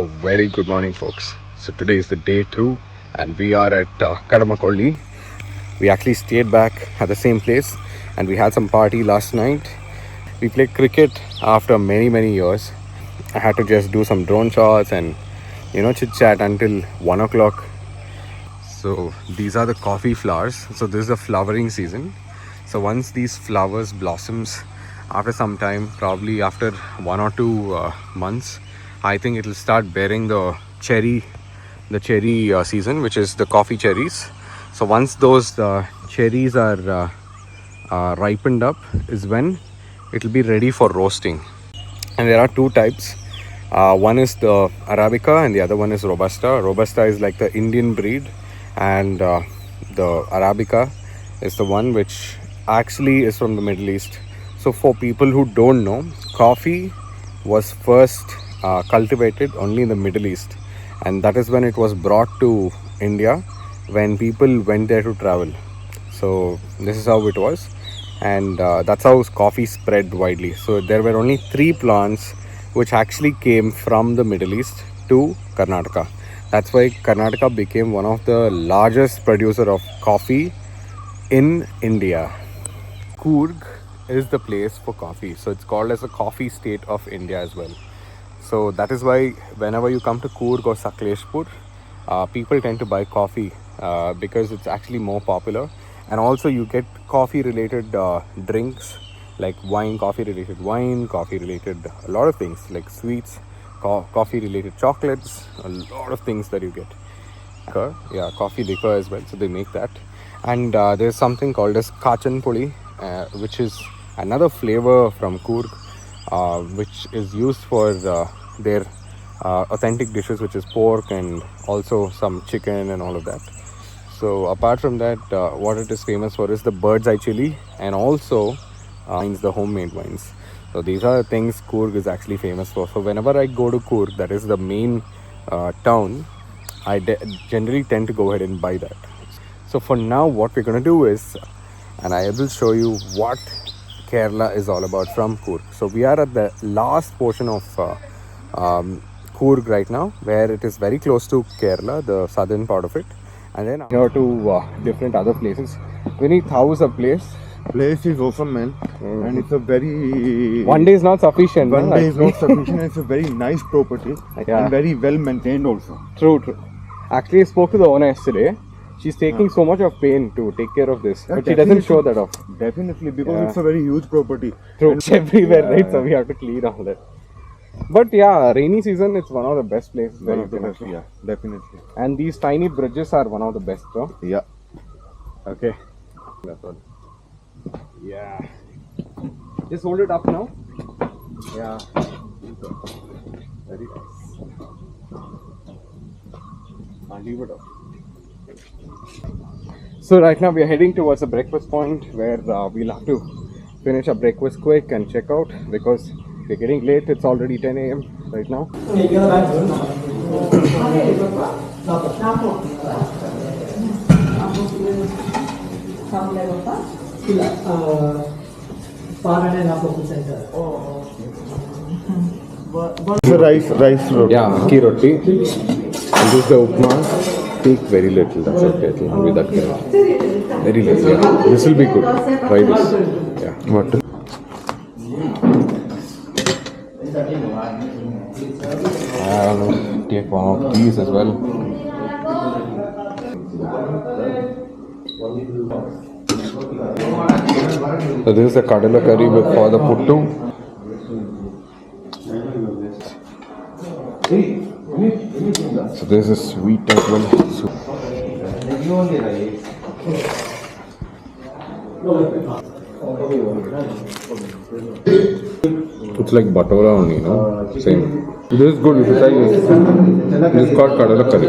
Very good morning, folks. So today is the day 2 and we are at Kadamakolli. We actually stayed back at the same place and we had some party last night. We played cricket after many years. I had to just do some drone shots and chit chat until 1 o'clock. So these are the coffee flowers. So this is the flowering season. So once these flowers blossoms, after some time, probably after 1 or 2 months, I think it will start bearing the cherry season, which is the coffee cherries. So once those cherries are ripened up is when it will be ready for roasting. And there are 2 types. One is the Arabica and the other one is Robusta. Robusta is like the Indian breed, and the Arabica is the one which actually is from the Middle East. So for people who don't know, coffee was first cultivated only in the Middle East, and that is when it was brought to India when people went there to travel. So this is how it was, and that's how coffee spread widely. So there were only 3 plants which actually came from the Middle East to Karnataka. That's why Karnataka became one of the largest producer of coffee in India. Coorg is the place for coffee, so it's called as the coffee state of India as well. So that is why whenever you come to Coorg or Sakleshpura, people tend to buy coffee because it's actually more popular. And also you get coffee related drinks like wine, coffee related wine, coffee related a lot of things like sweets, coffee related chocolates, a lot of things that you get. Coffee liquor as well, so they make that. And there's something called as kachan puli, which is another flavor from Coorg, which is used for their authentic dishes, which is pork and also some chicken and all of that. So apart from that, what it is famous for is the bird's eye chili and also wines, the homemade wines. So these are the things Coorg is actually famous for. So whenever I go to Coorg, that is the main town, I generally tend to go ahead and buy that. So for now, what we're going to do is, and I will show you what Kerala is all about from Coorg. So we are at the last portion of Coorg right now, where it is very close to Kerala, the southern part of it. And then here to different other places. Vinny, how is the place? Place is awesome, man. And it's a very... One day is not sufficient. One day is not sufficient. It's a very nice property and very well maintained also. True. Actually, I spoke to the owner yesterday. She's taking so much of pain to take care of this, but she doesn't show that off. Definitely, because it's a very huge property. True, it's everywhere, right? So we have to clean all that. But yeah, rainy season, it's one of the best places. One of the best, yeah, definitely. And these tiny bridges are one of the best, bro. Yeah. Okay. That's all. Yeah. Just hold it up now. Yeah. Very nice. I'll leave it up. So right now we are heading towards a breakfast point where we'll have to finish our breakfast quick and check out because we're getting late. It's already 10 a.m. right now. Rice roti. Yeah, akki roti. And this is the upma. Take very little, that's okay. It will be that kind. Very little, yeah. This will be good. Try this. Yeah. What? I'll take one of these as well. So this is the kadala curry for the puttu. So this is sweet as well. It's like batora only, no? Same. This is good. You should try this. This is called kadala curry.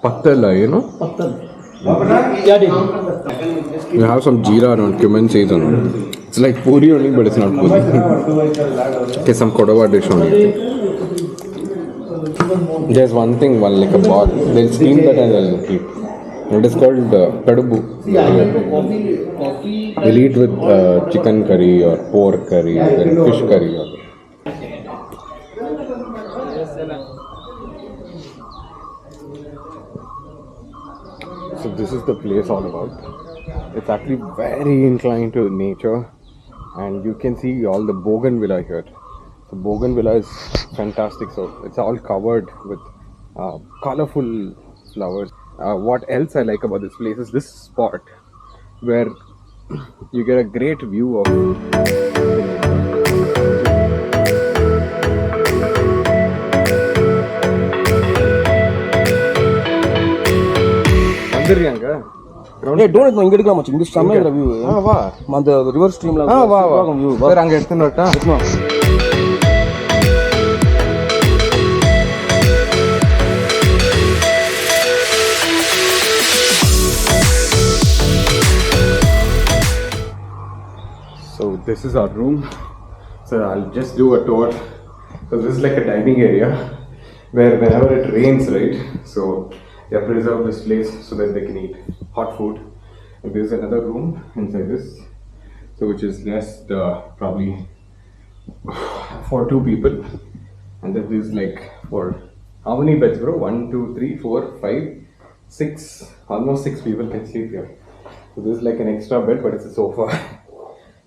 Pattala, you know? You have some jeera and cumin seeds on it. It's like puri only, but it's not puri. Okay, some Kodava dish only. There's one thing, like a ball. They'll steam that and they'll keep. It is called kadubu. We'll eat with chicken curry or pork curry and fish curry. So this is the place all about. It's actually very inclined to nature, and you can see all the bougainvillea here. The bougainvillea is fantastic. So it's all covered with colorful flowers. What else I like about this place is this spot where you get a great view of வந்துறியாங்க ஏய் donut இங்க எடுக்கலாம் மச்சி இங்க செமையா view வா அந்த river ஸ்ட்ரீம்ல வா வா வியூ வேற அங்க எடுத்துன்னு வரட்டா So this is our room. So I'll just do a tour. So this is like a dining area where whenever it rains, right? So they have preserved this place so that they can eat hot food. And there's another room inside this, so which is just probably for 2 people. And then there's like for how many beds, bro? 1, 2, 3, 4, 5, 6. Almost 6 people can sleep here. So this is like an extra bed, but it's a sofa.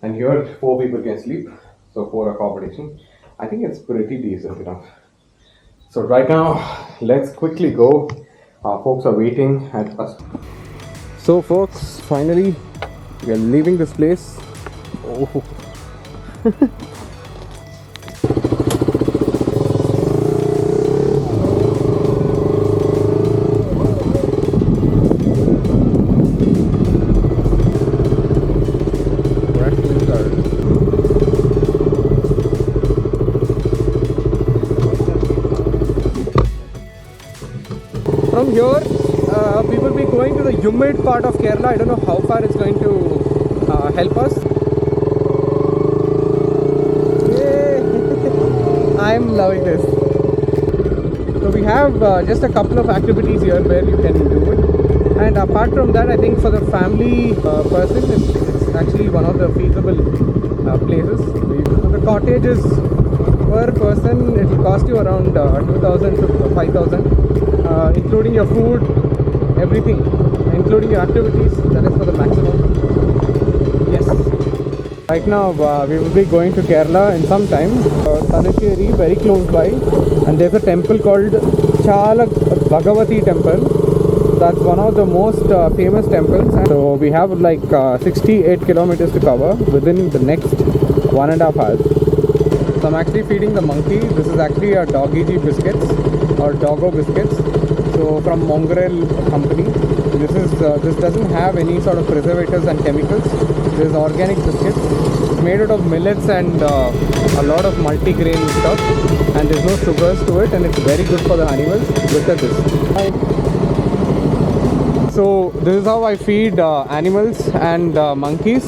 And here 4 people can sleep, so 4 accommodation. I think it's pretty decent enough. So right now, let's quickly go. Our folks are waiting at us. So folks, finally we are leaving this place. Oh. From here, we will be going to the humid part of Kerala. I don't know how far it's going to help us. Yay! I'm loving this. So we have just a couple of activities here where you can do it. And apart from that, I think for the family person, it's actually one of the feasible places. So the cottages per person, it will cost you around 2,000 to 5,000. Including your food, everything, including your activities, that is for the maximum. Yes. Right now we will be going to Kerala in some time. Madikeri, very close by, and there's a temple called Chala Bhagavati temple. That's one of the most famous temples. So we have like 68 kilometers to cover within the next 1.5 hours. So I'm actually feeding the monkey. This is actually a doggy biscuits or doggo biscuits. So from Mongrel company. This doesn't have any sort of preservatives and chemicals. This is organic biscuits. It's made out of millets and a lot of multi-grain stuff, and there's no sugars to it, and it's very good for the animals. Look at this. So this is how I feed animals and monkeys.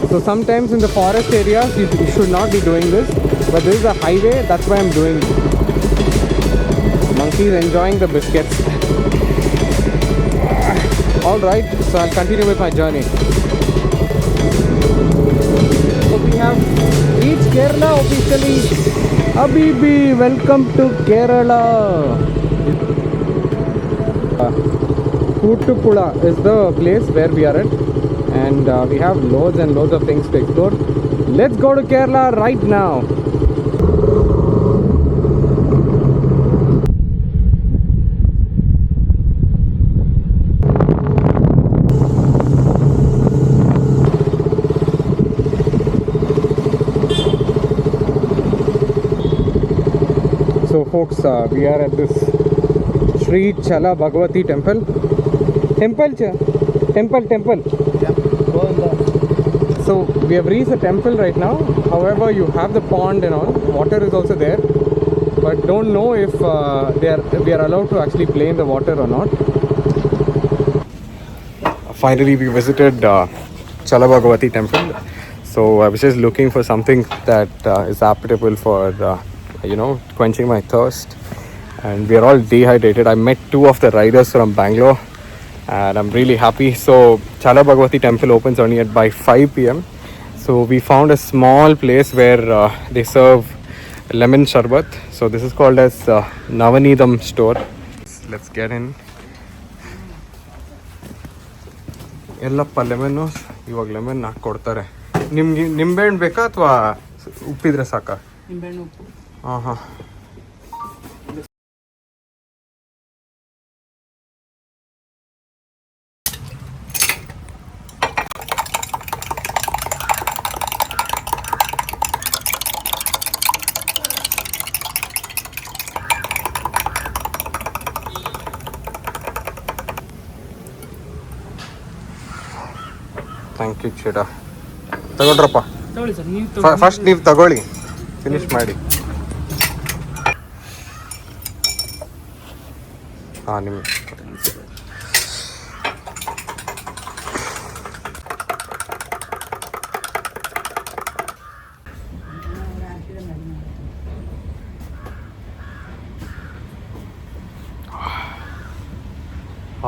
So sometimes in the forest areas you should not be doing this, but this is a highway, that's why I'm doing it. Monkeys enjoying the biscuits. Alright, so I'll continue with my journey. So we have reached Kerala officially. Habibi, welcome to Kerala. Kuttupula is the place where we are at, and we have loads and loads of things to explore. Let's go to Kerala right now. So folks, we are at this Sri Chala Bhagavati temple. Temple. So we have reached the temple right now. However, you have the pond and all. Water is also there, but don't know if we are allowed to actually play in the water or not. Finally, we visited Chala Bhagavati temple. So I was just looking for something that is applicable for quenching my thirst. And we are all dehydrated. I met 2 of the riders from Bangalore. and I'm really happy. So Chala Bhagavati temple opens only at by 5 p.m. So we found a small place where they serve lemon sharbat. So this is called as Navanidam store. Let's get in. Yellappa lemon ಇವಾಗ lemon ಹಾಕಿ ಕೊಡ್ತಾರೆ. ನಿಮ್ಗೆ ನಿಂಬೆಹಣ್ಣು ಬೇಕಾ ಅಥವಾ ಉಪ್ಪಿದ್ರೆ ಸಾಕಾ? ನಿಂಬೆಹಣ್ಣು ಉಪ್ಪು. ಹಾಂ ಹಾಂ. ಥ್ಯಾಂಕ್ ಯು ಚೇಟ. ತಗೊಳ್ರಪ್ಪ. ತಗೊಳ್ಳಿ ಸರ್, ನೀವು ಫಸ್ಟ್ ನೀವು ತಗೊಳ್ಳಿ, ಫಿನಿಶ್ ಮಾಡಿ. ಹಾಂ ನಿಮ್ಮ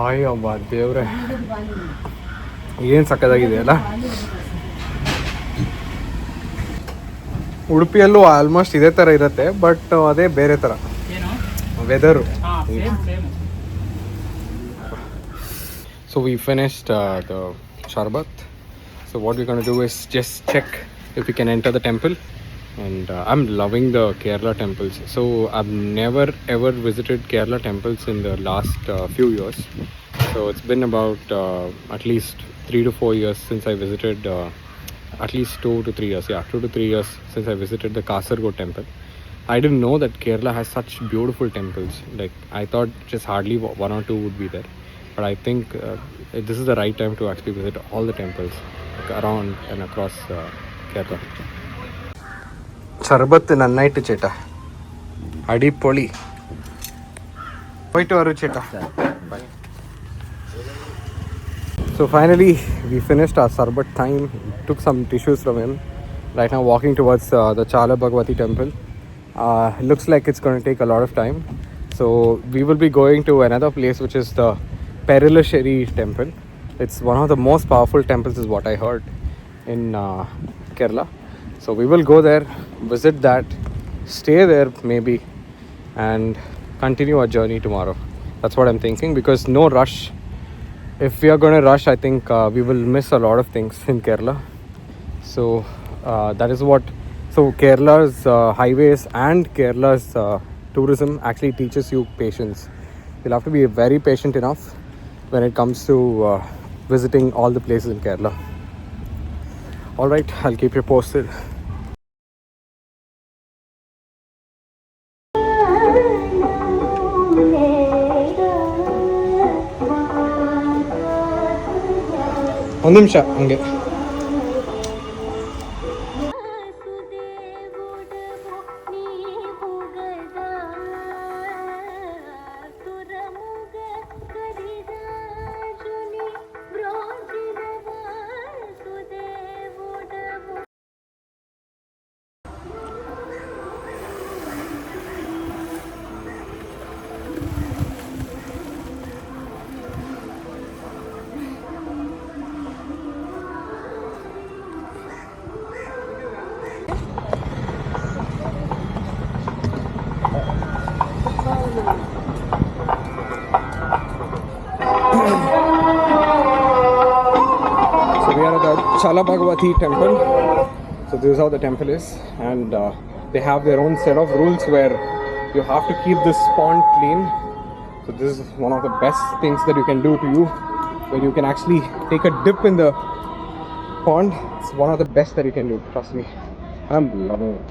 ಅಯ್ಯಬ್ಬ ದೇವ್ರೆ, ಏನು ಸಕ್ಕದಾಗಿದೆ ಅಲ್ಲ. ಉಡುಪಿಯಲ್ಲೂ ಆಲ್ಮೋಸ್ಟ್ ಇದೇ ಥರ ಇರುತ್ತೆ, ಬಟ್ ಅದೇ ಬೇರೆ ಥರ weather. So we finished the sharbat. So what we're going to do is just check if we can enter the temple. And I'm loving the Kerala temples. So I've never ever visited Kerala temples in the last few years. So it's been about at least 3 to 4 years since I visited, at least 2 to 3 years. Yeah, 2 to 3 years since I visited the Kasaragod temple. I didn't know that Kerala has such beautiful temples. Like I thought just hardly one or two would be there. But I think this is the right time to actually visit all the temples around and across Kerala. Sharbat nannaitu cheta. Adi poli. Poitu varu cheta. Bye. So finally we finished our sarbat time. Took some tissues from him. Right now walking towards the Chala Bhagavati temple. Looks like it's going to take a lot of time. So we will be going to another place, which is the Perilasheri temple. It's one of the most powerful temples is what I heard in Kerala. So we will go there, visit that, stay there maybe, and continue our journey tomorrow. That's what I'm thinking, because no rush. If we are going to rush, I think we will miss a lot of things in Kerala. So that is what. So Kerala's highways and Kerala's tourism actually teaches you patience. You'll have to be very patient enough when it comes to visiting all the places in Kerala. All right, I'll keep you posted. ಒಂದು ನಿಮಿಷ ಹಂಗೆ. Chala Bhagavati temple. So this is how the temple is, and they have their own set of rules where you have to keep this pond clean. So this is one of the best things that you can do to you, when you can actually take a dip in the pond. It's one of the best that you can do, trust me. I'm loving it.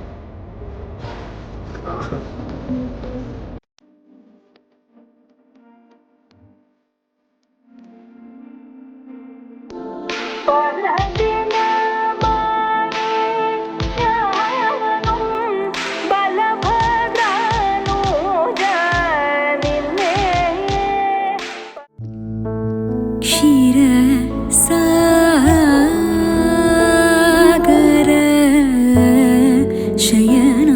शयना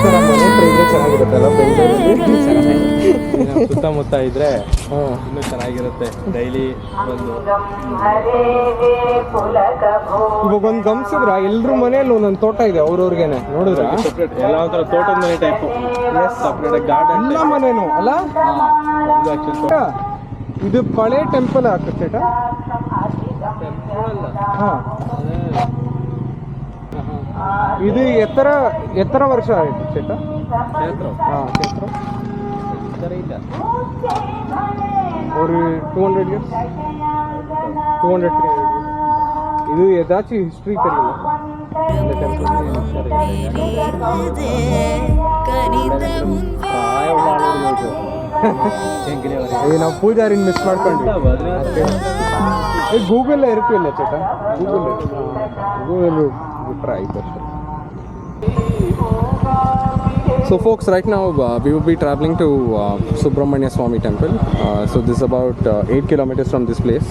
ಥರ ಮನೆ ಹತ್ರ ಇದ್ರೆ ಚೆನ್ನಾಗಿರುತ್ತಲ್ಲ ಬೆಂಗಳೂರಲ್ಲಿ. ಸುತ್ತಮುತ್ತ ಇದ್ರೆ ಇನ್ನೂ ಚೆನ್ನಾಗಿರುತ್ತೆ. Daily ಬಂದು ಇವಾಗ ಒಂದು ಗಮನಿಸಿದ್ರ ಎಲ್ರ ಮನೇಲಿ ಒಂದೊಂದು ತೋಟ ಇದೆ ಅವ್ರವ್ರಿಗೇನೆ ನೋಡಿದ್ರ. ಸಪ್ರೇಟ್ ಎಲ್ಲ ಒಂಥರ ತೋಟದ ಮನೆ ಟೈಪು. ಸಪ್ರೇಟ್ ಗಾರ್ಡನ್ ಎಲ್ಲ ಮನೇನು ಅಲ್ಲ. ಇದು ಪಳೆ ಟೆಂಪಲ್ ಹಾಕುತ್ತೆ ಚೇಟ. ಹಾಂ, ಇದು ಎತ್ತರ ವರ್ಷ ಆಯಿತು ಚೇಟ. ಹಾಂ, ಕ್ಷೇತ್ರ ஒரு 200 years 200 300 years. இது ஏதாச்சும் ஹிஸ்டரி தெரியுமா இந்த டெம்பிள்? ನಾವು ಪೂಜಾರಿನ ಮಿಸ್ ಮಾಡ್ಕೊಂಡ್ವಿ. ಗೂಗಲ್ ಇರುತ್ತೆ ಇಲ್ಲ ಚೇಟ, ಗೂಗಲ್ ಬಿಟ್ರೆ ಆಯ್ತು ಅಷ್ಟೇ. So folks, right now we will be traveling to Subramania Swami temple. So this is about 8 kilometers from this place.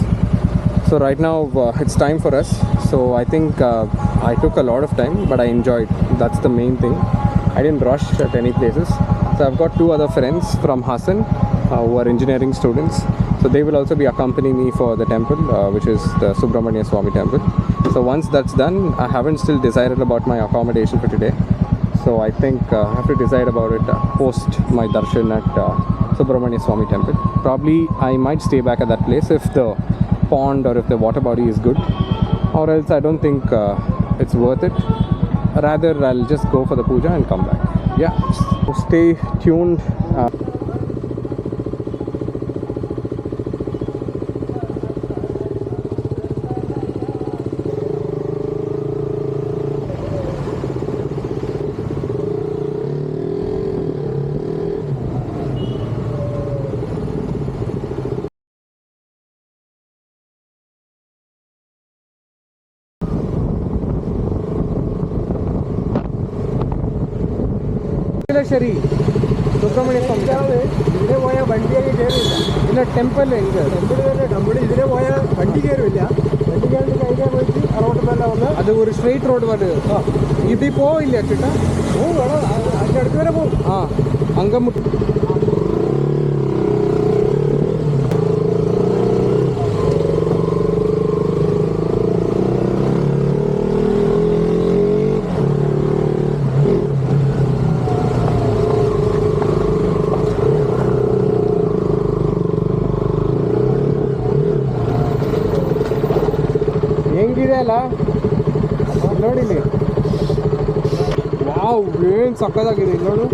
So right now it's time for us. So I think I took a lot of time, but I enjoyed. That's the main thing. I didn't rush at any places. So I've got 2 other friends from Hassan who are engineering students. So they will also be accompanying me for the temple, which is the Subramania Swami temple. So once that's done, I haven't still decided about my accommodation for today. So I think I have to decide about it post my darshan at Subramania Swami temple. Probably I might stay back at that place if the pond or if the water body is good, or else I don't think it's worth it. Rather I'll just go for the puja and come back. Yeah, so stay tuned. ಶರಿ ಸುಬ್ರಹ್ಮಣ್ಯ ಸ್ವಾಮಿ ഇതിലെ പോയാൽ വണ്ടിയൊക്കെ കയറില്ല. പിന്നെ temple എങ്കിൽ നമ്മൾ ഇതിലെ പോയാൽ വണ്ടി കയറില്ല. വണ്ടി കയറി കഴിഞ്ഞാൽ പോയിട്ട് ആ റോഡ് മേലെ വന്ന് അത് ഒരു സ്ട്രെയിറ്റ് റോഡ് പോലെ ഇതിൽ പോവില്ല ചേട്ടാ. പോകും, അതിൻ്റെ അടുത്ത് വരെ പോകും. ആ, അങ്കമുട്ട് ಹೆಂಗಿದೆ ಅಲ್ಲ ನೋಡಿಲಿ. ವಾವ್, ಏನು ಸಕ್ಕದಾಗಿದೆ ಇಲ್ಲಿ ನೋಡು.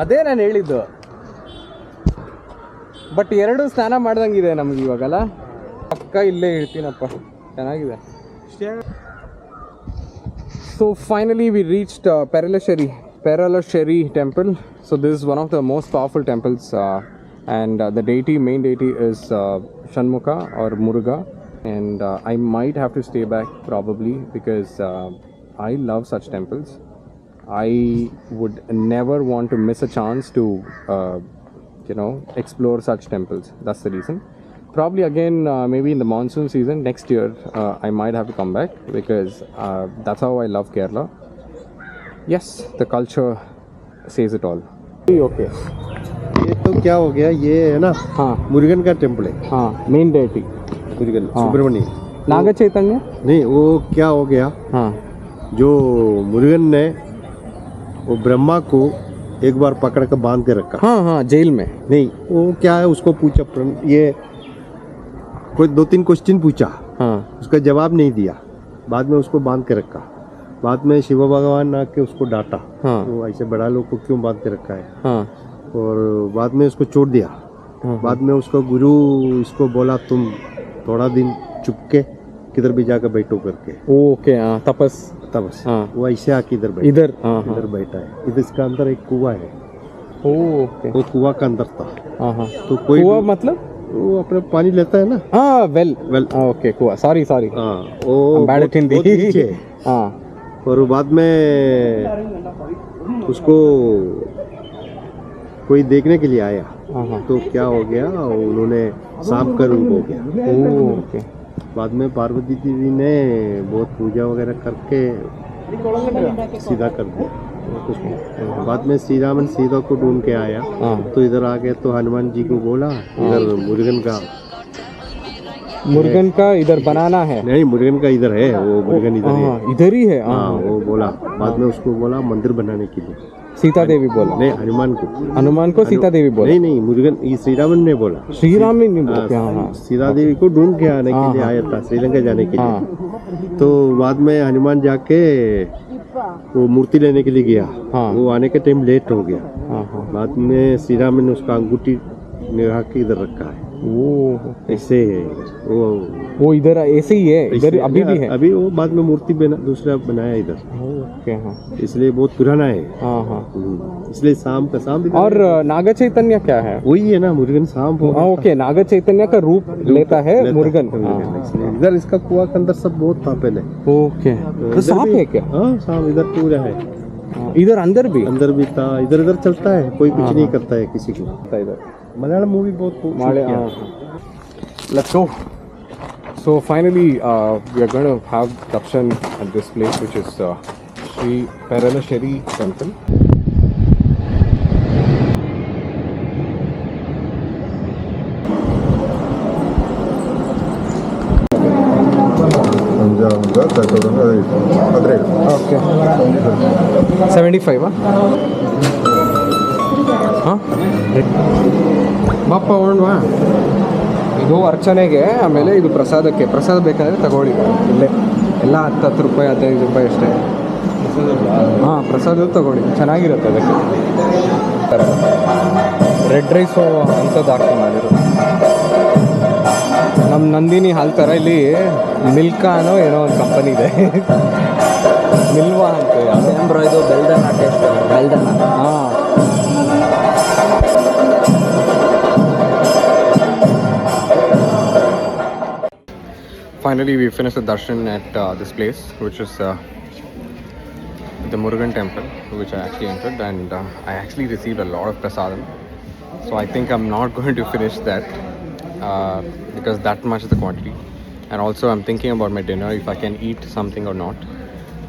ಅದೇ ನಾನು ಹೇಳಿದ್ದು. ಬಟ್ 2 ಸ್ನಾನ ಮಾಡ್ದಂಗಿದೆ ನಮ್ಗೆ ಇವಾಗಲ್ಲ. ಪಕ್ಕ ಇಲ್ಲೇ ಇರ್ತೀನಪ್ಪ, ಚೆನ್ನಾಗಿದೆ. So finally we reached Peralasheri temple. So this is one of the most powerful temples and the main deity is Shanmukha or Muruga. And I might have to stay back probably because I love such temples. I would never want to miss a chance to explore such temples. That's the reason. Probably again maybe in the monsoon season next year I might have to come back because that's how I love Kerala. Yes, the culture says it all. Okay, ये तो क्या हो गया, ये है ना, हाँ मुरुगन का टेम्पल है। हाँ, मेन डेटी मुरुगन सुब्रमण्य नाग चैतन्य नहीं, वो क्या हो गया, हाँ जो मुरुगन ने वो ब्रह्मा को एक बार पकड़ कर बांध के रखा। हाँ हाँ, जेल में नहीं, वो क्या है, उसको पूछा, ये कोई 2-3 क्वेश्चन पूछा, हाँ उसका जवाब नहीं दिया। बाद में उसको बांध के रखा। बाद में शिव भगवान आके उसको डांटा, हाँ तो ऐसे बड़ा लोग को क्यों बांध के रखा है। हाँ और बाद में उसको छोड़ दिया। बाद में उसका गुरु इसको बोला, तुम थोड़ा दिन चुप के किधर भी जाकर बैठो करके। ओके, हाँ तपस हाँ वो ऐसे आके इधर बैठा, इधर हाँ इधर बैठा है। इधर इसका अंदर एक कुआं है। ओके, वो कुआं का अंदर था। हाँ हाँ, तो कोई कुआं मतलब वो अपने पानी लेता है ना। हाँ, वेल वेल, ओके, कुआं, सॉरी हाँ, वो बैड एट हिंदी। बहुत नीचे है। हाँ, और बाद में उसको कोई देखने के लिए आया, हाँ तो क्या हो गया, उन्होंने सांप का रूप हो गया। ओके, बाद में पार्वती देवी ने बहुत पूजा वगैरह करके सीधा कर दिया। कुछ नहीं। बाद में श्री राम सीता को ढूंढ के आया, तो इधर आ गए तो हनुमान जी को बोला इधर मुर्गन का इधर बनाना है। नहीं, मुर्गन का इधर है, वो मुर्गन इधर है, इधर ही है। हाँ, वो बोला बाद में उसको बोला मंदिर बनाने के लिए। सीता देवी बोला? नहीं, हनुमान को सीता देवी बोला? नहीं, मुर्गन ये श्री राम ने बोला। श्री राम ने नहीं बोला? सीता देवी को ढूंढ के आने के लिए आया था, श्रीलंका जाने के लिए। तो बाद में हनुमान जाके वो मूर्ति लेने के लिए गया, वो आने के टाइम लेट हो गया। बाद में श्री राम ने उसका अंगूठी निभा के इधर रखा है। वो ऐसे है, वो इधर ऐसे ही है, इधर अभी भी है। अभी वो बाद में मूर्ति दूसरा बनाया इधर, इसलिए बहुत पुराना है। इसलिए शाम और नाग चैतन्य क्या है? वही है ना, मुर्गन सांप। ओके, नाग चैतन्य का रूप लेता है मुर्गन। इधर इसका कुआ के अंदर सब बहुत था पहले। ओके, तो सांप है क्या? हाँ, सांप इधर पूरा है। इधर अंदर भी था, इधर चलता है, कोई कुछ नहीं करता है किसी को। इधर मलयालम मूवी बहुत। Let's go. So finally, we are going to have darshan at this place, which is Sri Paranasheri Temple. Okay. 75. ಬಾಪ ಹೊರಡ್ವಾ? ಇದು ಅರ್ಚನೆಗೆ, ಆಮೇಲೆ ಇದು ಪ್ರಸಾದಕ್ಕೆ. ಪ್ರಸಾದ ಬೇಕಾದರೆ ತಗೊಳ್ಳಿ, ಇಲ್ಲೇ ಎಲ್ಲ 10 ರೂಪಾಯಿ 15 ರೂಪಾಯಿ ಅಷ್ಟೇ. ಹಾಂ, ಪ್ರಸಾದ ತಗೊಳ್ಳಿ, ಚೆನ್ನಾಗಿರುತ್ತೆ. ಅದಕ್ಕೆ ರೆಡ್ ರೈಸು ಅಂಥದ್ದು ಹಾಕಿ ಮಾಡಿದ್ರು. ನಮ್ಮ ನಂದಿನಿ ಹಾಲ್ ಥರ ಇಲ್ಲಿ ಮಿಲ್ಕಾ ಅನ್ನೋ ಏನೋ ಒಂದು ಕಂಪನಿ ಇದೆ, ಮಿಲ್ವಾ ಅಂತ. ಇದು ಬೆಲ್ದನ ಟೇಸ್ಟ್, ಬೆಲ್ದನ. ಹಾಂ, finally we finished the darshan at this place, which is the Murugan temple, which I actually entered, and I actually received a lot of prasadam. So I think I'm not going to finish that because that much is the quantity. And also I'm thinking about my dinner, if I can eat something or not.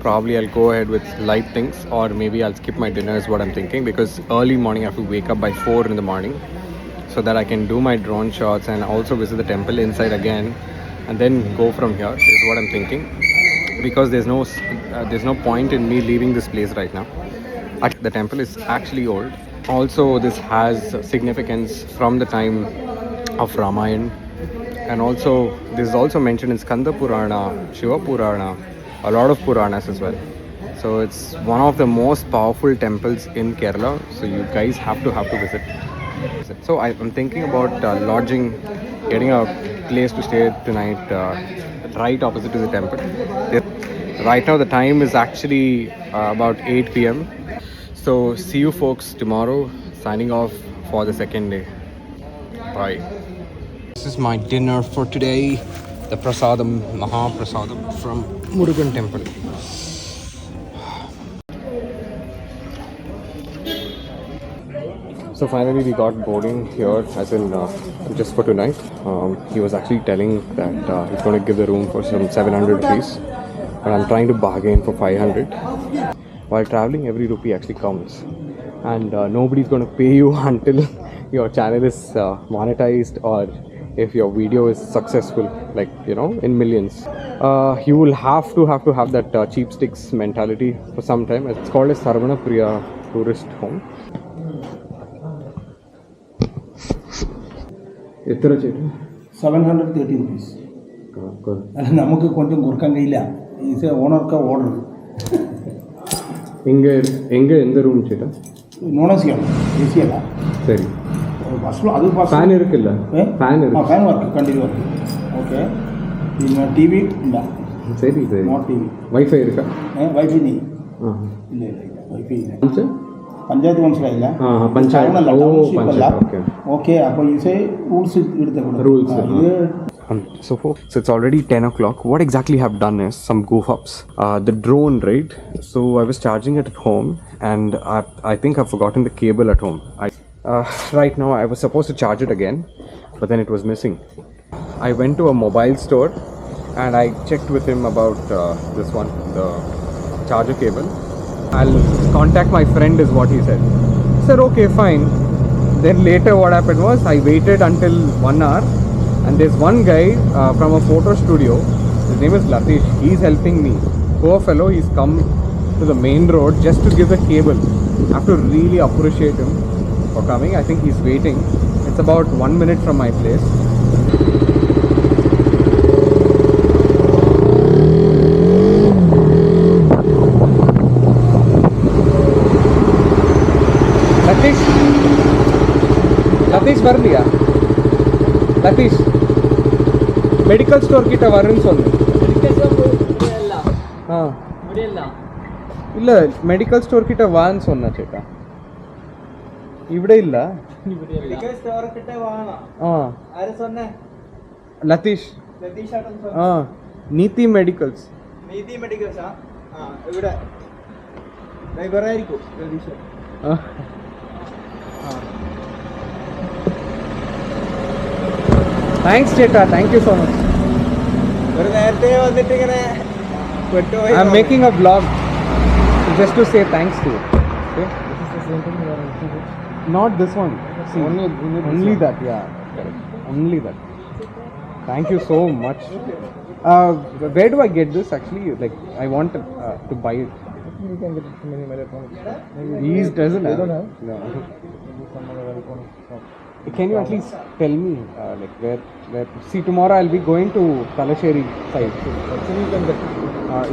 Probably I'll go ahead with light things, or maybe I'll skip my dinner is what I'm thinking, because early morning I have to wake up by 4 in the morning so that I can do my drone shots and also visit the temple inside again, and then go from here is what I'm thinking, because there's no point in me leaving this place right now. The temple is actually old. Also, this has significance from the time of Ramayana, and also this is also mentioned in Skanda Purana, Shiva Purana, a lot of Puranas as well. So it's one of the most powerful temples in Kerala, so you guys have to visit. So I'm thinking about lodging, getting a place to stay tonight right opposite to the temple. Right now the time is actually about 8 p.m. So see you folks tomorrow. Signing off for the second day. Bye. This is my dinner for today. The prasadam, Maha Prasadam from Murugan temple. So finally we got boarding here, as in just for tonight. He was actually telling that he's going to give the room for some 700 rupees, but I'm trying to bargain for 500. While traveling, every rupee actually counts, and nobody's going to pay you until your channel is monetized, or if your video is successful, like, you know, in millions. You will have to have that cheap sticks mentality for some time. It's called a Sarvana Priya tourist home. എത്ര ചേട്ടാ? 730 rupees. അല്ല, നമുക്ക് കൊഞ്ചം കൊടുക്കാൻ കഴിയില്ല. ഇത് ഓണർക്ക് order. எங்க எந்த ரூம் சேட்டா? നോൺ എ സി ആണ്, എ സി അല്ല. சரி, ബസ്സിൽ അത് ഫാൻ இருக்குல்ல? ഫാൻ இருக்கு. Fan work, continue work. Okay. പിന്നെ ടി വി ഇല്ല. சரி சரி. Not T V. വൈഫൈ இருக்கா? വൈഫൈ നീ ഇല്ല, വൈഫൈ ഇല്ല. പഞ്ചായത്ത് മനസ്സിലായില്ല. ഓക്കെ, അപ്പോൾ ഇത് rules So it's already 10 o'clock. What exactly have done is some goof ups. The drone, right? So I was charging it at home, and I think I've forgotten the cable at home. Right now I was supposed to charge it again, but then it was missing. I went to a mobile store and I checked with him about this one, the charger cable. I'll contact my friend is what he said. I said okay, fine. Then later what happened was I waited until 1 hour, and there's one guy from a photo studio. His name is Latish. He's helping me. Poor fellow, he's come to the main road just to give the cable. I have to really appreciate him for coming. I think he's waiting. It's about 1 minute from my place. Latish ಬರ್ಲಿಯಾ Latish medical store ಕಿಟ್ಟ ವರನ್ ಸೊನ್ನೆ ಹಾಂ ಇಲ್ಲ medical store ಕಿಟ್ಟ ವಾನ್ ಸೊನ್ನ ചേട്ട ഇവിടെ ഇല്ല ലതീഷ് ആ നീതി മെഡിക്കൽസ് ഇവിടെ ഡ്രൈവറായിരിക്കും ലതീഷ്. താങ്ക്സ് ചേട്ടാ, താങ്ക് യു സോ മച്ച്. ഒരു നേരത്തെ വന്നിട്ട് ഇങ്ങനെ പെട്ടുപോയി. I am making a vlog just to say thanks to you. Okay? Not this one. See, only that. Yeah, correct. Only that. Thank you so much. Where do I get this? Actually, like I want to buy it. You can get it from any electronics shop. He doesn't have. Don't have? No. Some other electronics shop. Can you at least tell me like where? See, tomorrow I'll be going to Sakleshpura side. So you can get it.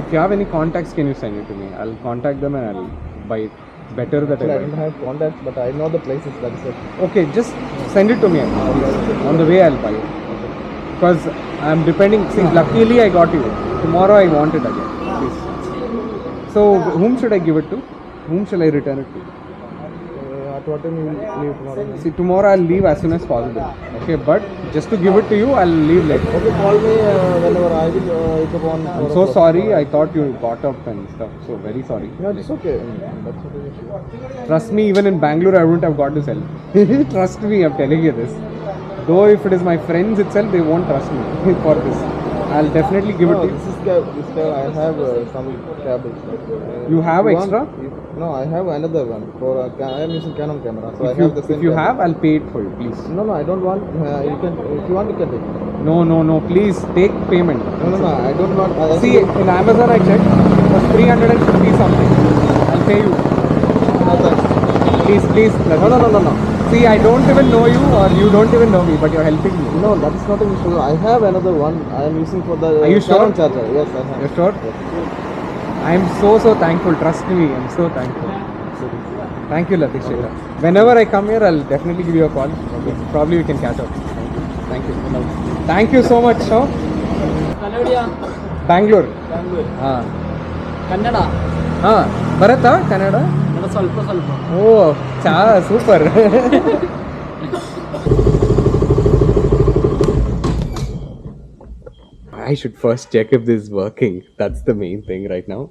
If you have any contacts, can you send it to me? I'll contact them and I'll buy it. Better that Actually, I I buy don't it. have contacts, but I know the places. That is it. Okay, just send it to me. On the way I'll buy it. Because I'm depending. See, luckily I got you. Tomorrow I want it again. Please. So whom should I give it to? Whom shall I return it to? At what time you will leave tomorrow? See, tomorrow I'll leave as soon as possible. Okay, but just to give it to you, I'll leave late. Okay, call me whenever I will pick up on. I'm so sorry. I thought you got up and stuff. So very sorry. No, it's okay. That's not an issue. Trust me, even in Bangalore, I wouldn't have got this help. Trust me, I'm telling you this. Though if it is my friends itself, they won't trust me for this. I'll definitely give it to you. This cab, I have some cables. You have If extra? No, I have another one. I am using Canon camera, so I If have the same. you camera. have, I'll pay it for you, please. No, I don't want. You can, if you want, you can take it. No, please take payment. No, I don't want. See, in Amazon I checked, it was 350 something. I'll pay you. No, thanks. Please. No. See, I don't even know you or you don't even know me, but you're helping me. No, that is not an issue. I have another one. I am using for the. Are you Canon sure? charger. Yes, I have. You're sure? Yes. I'm so thankful. Trust me, I'm so thankful. Thank you, Latish. Whenever I come here, I'll definitely give you a call. Probably we can catch up. Thank you. Thank you so much, sir. Bangalore. Kannada ಬರತ್ತಾ ಕನ್ನಡ? ಸ್ವಲ್ಪ ಓ super. I should first check if this is working. That's the main thing right now.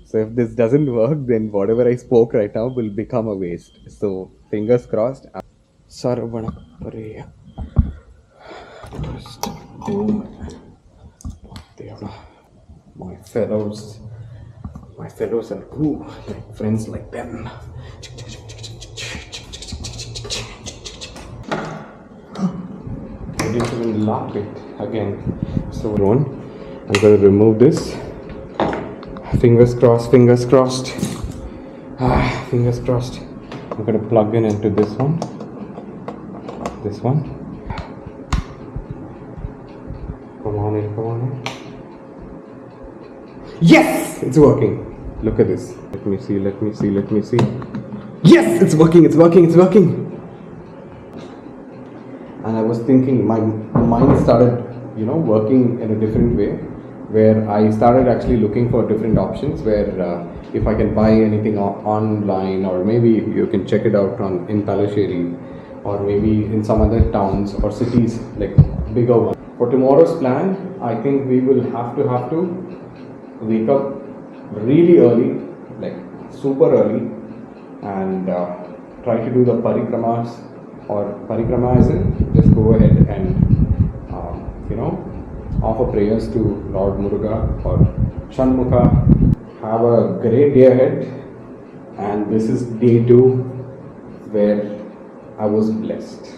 So if this doesn't work, then whatever I spoke right now will become a waste. So fingers crossed. Sarvana Pareya. First home. My fellows are cool. Like friends like them. I didn't even lock it again. So I'm going to remove this. Fingers crossed. Fingers crossed. I'm going to plug in into this one. Come on in. Yes! It's working. Look at this. Let me see. Yes! It's working. And I was thinking, my mind started, working in a different way, where I started actually looking for different options, where if I can buy anything online, or maybe you can check it out in Sakleshpura, or maybe in some other towns or cities, like bigger ones. For tomorrow's plan, I think we will have to wake up really early, like super early, and try to do the parikramas, or parikrama as in just go ahead and offer prayers to Lord Muruga or Shanmukha. Have a great day ahead, and this is day 2 where I was blessed.